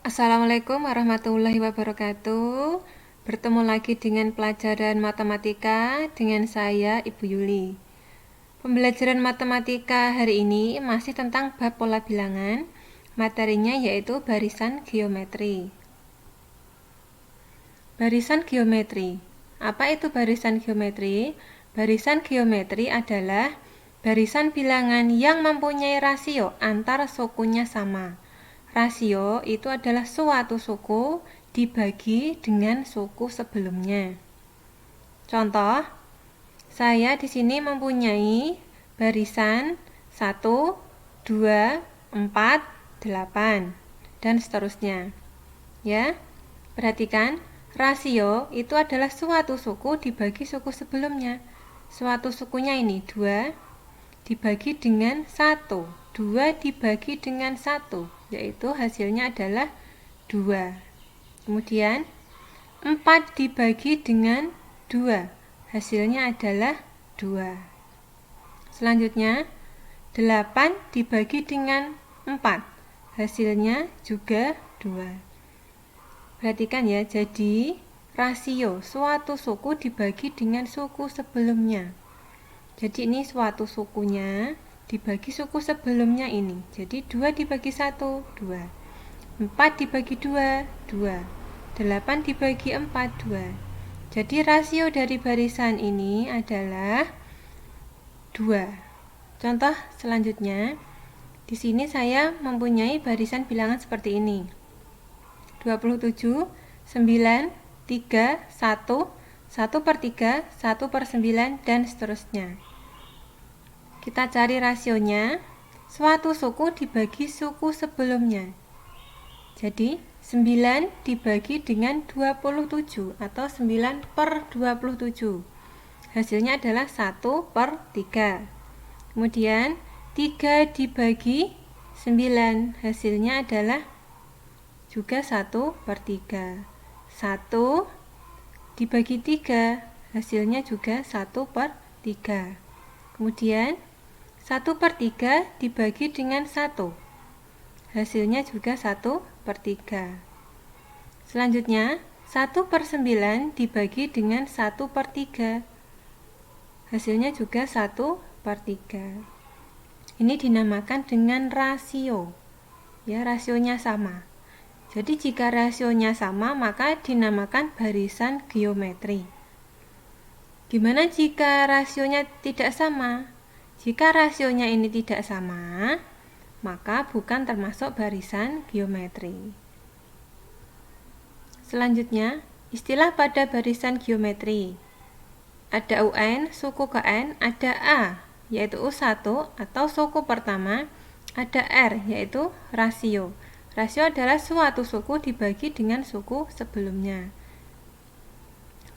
Assalamualaikum warahmatullahi wabarakatuh. Bertemu lagi dengan pelajaran matematika dengan saya Ibu Yuli. Pembelajaran matematika hari ini masih tentang bab pola bilangan. Materinya yaitu barisan geometri. Barisan geometri. Apa itu barisan geometri? Barisan geometri adalah barisan bilangan yang mempunyai rasio antar sukunya sama. Rasio itu adalah suatu suku dibagi dengan suku sebelumnya. Contoh, saya di sini mempunyai barisan 1, 2, 4, 8 dan seterusnya. Ya. Perhatikan, rasio itu adalah suatu suku dibagi suku sebelumnya. Suatu sukunya ini 2 dibagi dengan 1. 2 dibagi dengan 1, yaitu hasilnya adalah 2. Kemudian 4 dibagi dengan 2, hasilnya adalah 2. Selanjutnya 8 dibagi dengan 4, hasilnya juga 2. Perhatikan ya, jadi rasio suatu suku dibagi dengan suku sebelumnya. Jadi ini suatu sukunya dibagi suku sebelumnya ini. Jadi 2 dibagi 1, 2. 4 dibagi 2, 2. 8 dibagi 4, 2. Jadi rasio dari barisan ini adalah 2. Contoh selanjutnya, di sini saya mempunyai barisan bilangan seperti ini. 27, 9, 3, 1, 1/3, 1/9, dan seterusnya. Kita cari rasionya. Suatu suku dibagi suku sebelumnya. Jadi 9 dibagi dengan 27 atau 9/27. Hasilnya adalah 1/3. Kemudian 3 dibagi 9, hasilnya adalah juga 1/3. 1 dibagi 3, hasilnya juga 1/3. Kemudian 1/3 dibagi dengan 1, hasilnya juga 1/3. Selanjutnya 1/9 dibagi dengan 1/3, hasilnya juga 1/3. Ini dinamakan dengan rasio. Ya, rasionya sama. Jadi jika rasionya sama, maka dinamakan barisan geometri. Gimana jika rasionya tidak sama? Jika rasionya ini tidak sama, maka bukan termasuk barisan geometri. Selanjutnya, istilah pada barisan geometri. Ada UN, suku ke N, ada A, yaitu U1 atau suku pertama, ada R, yaitu rasio. Rasio adalah suatu suku dibagi dengan suku sebelumnya.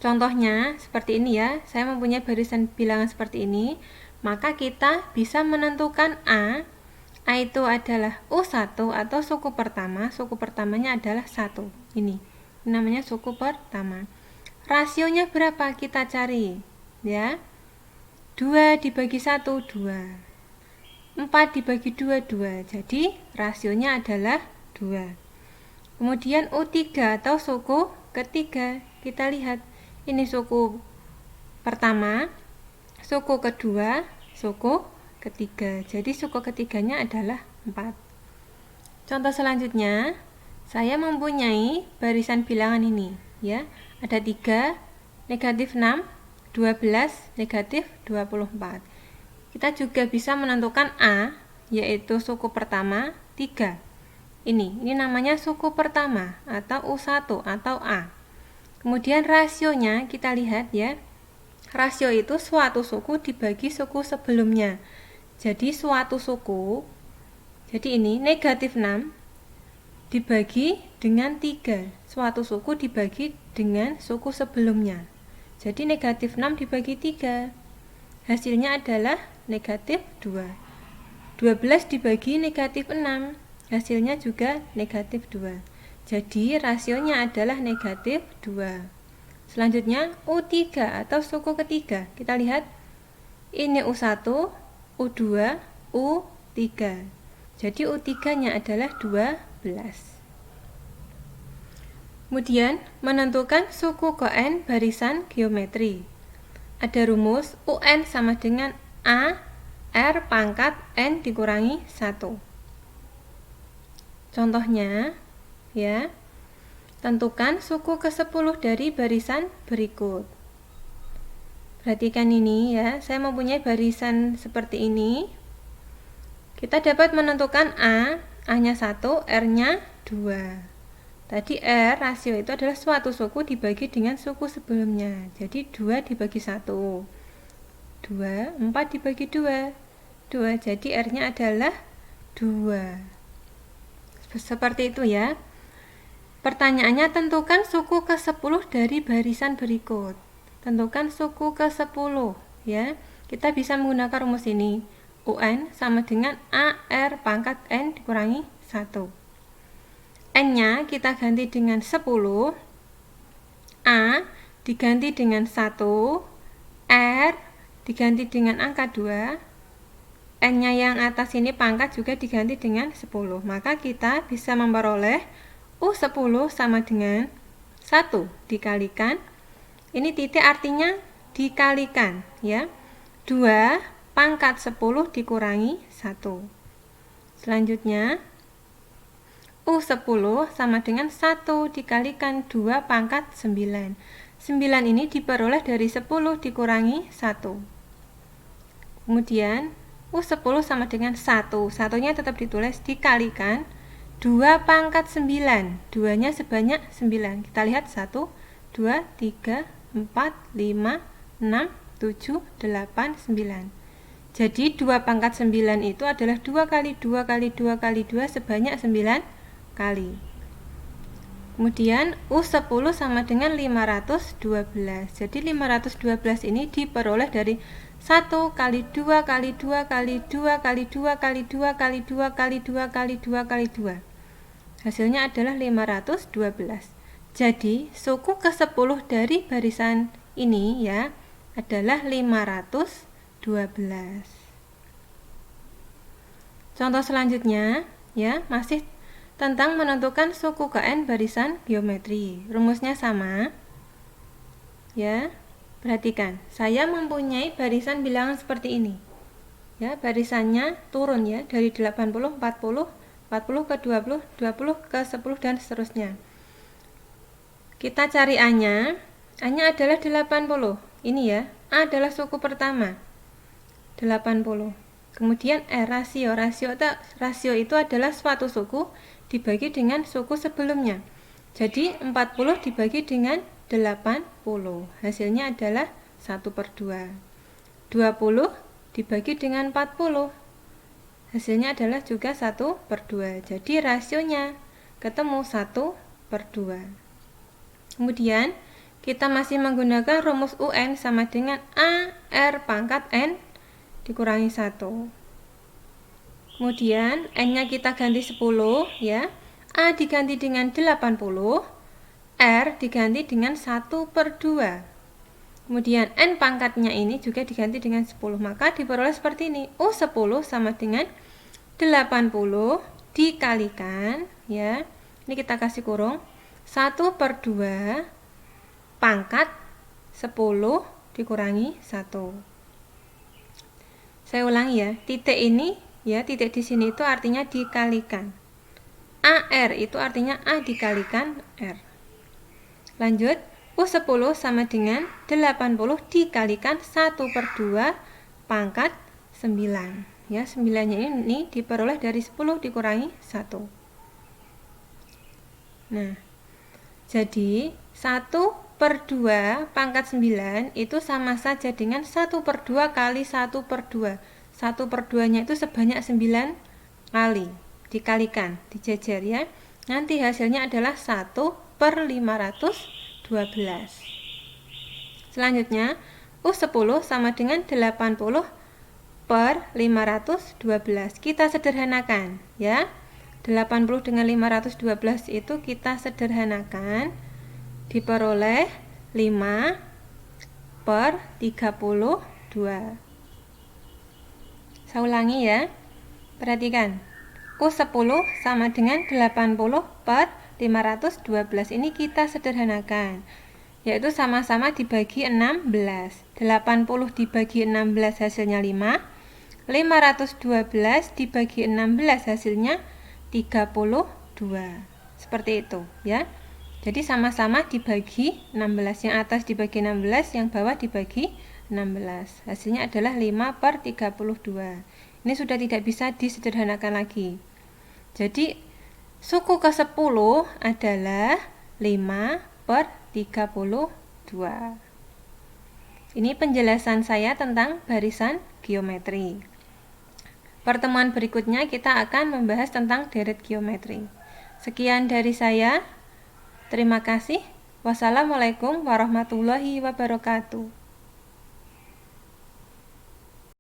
Contohnya seperti ini ya, saya mempunyai barisan bilangan seperti ini, maka kita bisa menentukan A itu adalah U1 atau suku pertama, suku pertamanya adalah 1. Ini namanya suku pertama. Rasionya berapa kita cari? Ya. 2 dibagi 1, 2. 4 dibagi 2, 2. Jadi rasionya adalah 2. Kemudian U3 atau suku ketiga. Kita lihat. Ini suku pertama, suku kedua, suku ketiga. Jadi suku ketiganya adalah 4. Contoh selanjutnya, saya mempunyai barisan bilangan ini. Ya, ada 3, negatif 6, 12, negatif 24. Kita juga bisa menentukan A, yaitu suku pertama, 3. Ini namanya suku pertama atau U1 atau A. Kemudian rasionya kita lihat ya. Rasio itu suatu suku dibagi suku sebelumnya. Jadi suatu suku, jadi ini negatif 6 dibagi dengan 3. Suatu suku dibagi dengan suku sebelumnya. Jadi negatif 6 dibagi 3. Hasilnya adalah negatif 2. 12 dibagi negatif 6. Hasilnya juga negatif 2. Jadi rasionya adalah negatif 2. Selanjutnya U3 atau suku ketiga. Kita lihat. Ini U1, U2, U3. Jadi U3-nya adalah 12. Kemudian, menentukan suku koen barisan geometri. Ada rumus UN sama dengan A R pangkat N dikurangi 1. Contohnya, ya, tentukan suku ke-10 dari barisan berikut. Perhatikan ini ya, saya mempunyai barisan seperti ini. Kita dapat menentukan A-nya 1, R-nya 2. Tadi R, rasio itu adalah suatu suku dibagi dengan suku sebelumnya. Jadi 2 dibagi 1. 2, 4 dibagi 2. 2, jadi R-nya adalah 2. Seperti itu ya. Pertanyaannya, tentukan suku ke-10 dari barisan berikut. Tentukan suku ke-10 ya. Kita bisa menggunakan rumus ini. UN sama dengan AR pangkat N dikurangi 1. N-nya kita ganti dengan 10, A diganti dengan 1, R diganti dengan angka 2, N-nya yang atas ini pangkat juga diganti dengan 10. Maka kita bisa memperoleh U10 sama dengan 1 dikalikan, ini titik artinya dikalikan ya, 2 pangkat 10 dikurangi 1. Selanjutnya U10 sama dengan 1 dikalikan 2 pangkat 9. 9 ini diperoleh dari 10 dikurangi 1. Kemudian U10 sama dengan 1. 1-nya tetap ditulis dikalikan 2 pangkat 9. 2-nya sebanyak 9. Kita lihat 1, 2, 3, 4, 5, 6, 7, 8, 9. Jadi 2 pangkat 9 itu adalah 2 kali 2 kali 2 kali 2 sebanyak 9 kali. Kemudian U10 sama dengan 512. Jadi 512 ini diperoleh dari 1 kali 2 kali 2 kali 2 kali 2 kali 2 kali 2 kali 2 kali 2 kali 2. Hasilnya adalah 512. Jadi suku ke-10 dari barisan ini ya adalah 512. Contoh selanjutnya ya, masih tentang menentukan suku KN barisan geometri. Rumusnya sama. Ya. Perhatikan, saya mempunyai barisan bilangan seperti ini. Ya, barisannya turun ya dari 80, 40, 40 ke 20, 20 ke 10 dan seterusnya. Kita cari A-nya. A-nya adalah 80. Ini ya, A adalah suku pertama. 80. Kemudian rasio itu adalah suatu suku dibagi dengan suku sebelumnya. Jadi 40 dibagi dengan 80. Hasilnya adalah 1/2. 20 dibagi dengan 40. Hasilnya adalah juga 1/2. Jadi rasionya ketemu 1/2. Kemudian kita masih menggunakan rumus UN sama dengan A R pangkat N dikurangi 1. Kemudian N-nya kita ganti 10 ya. A diganti dengan 80, R diganti dengan 1/2. Kemudian N pangkatnya ini juga diganti dengan 10. Maka diperoleh seperti ini. U10 sama dengan 80 dikalikan ya. Ini kita kasih kurung. 1/2 pangkat 10 dikurangi 1. Saya ulangi ya. Titik ini ya, titik di sini itu artinya dikalikan. AR itu artinya A dikalikan R. Lanjut, U10 sama dengan 80 dikalikan 1/2 pangkat 9. Ya, 9-nya ini diperoleh dari 10 dikurangi 1. Nah, jadi 1/2 pangkat 9 itu sama saja dengan 1/2 kali 1/2. 1/2-nya itu sebanyak 9 kali. Dikalikan, dijejer ya. Nanti hasilnya adalah 1/512. Selanjutnya, U10 sama dengan 80/512. Kita sederhanakan ya. 80 dengan 512 itu kita sederhanakan. Diperoleh 5/32. Saya ulangi ya. Perhatikan. U10 sama dengan 80/512. 512. Ini kita sederhanakan, yaitu sama-sama dibagi 16. 80 dibagi 16 hasilnya 5. 512 dibagi 16 hasilnya 32. Seperti itu ya. Jadi sama-sama dibagi 16. Yang atas dibagi 16, yang bawah dibagi 16. Hasilnya adalah 5/32. Ini sudah tidak bisa disederhanakan lagi. Jadi suku ke-10 adalah 5/32. Ini penjelasan saya tentang barisan geometri. Pertemuan berikutnya kita akan membahas tentang deret geometri. Sekian dari saya. Terima kasih. Wassalamualaikum warahmatullahi wabarakatuh.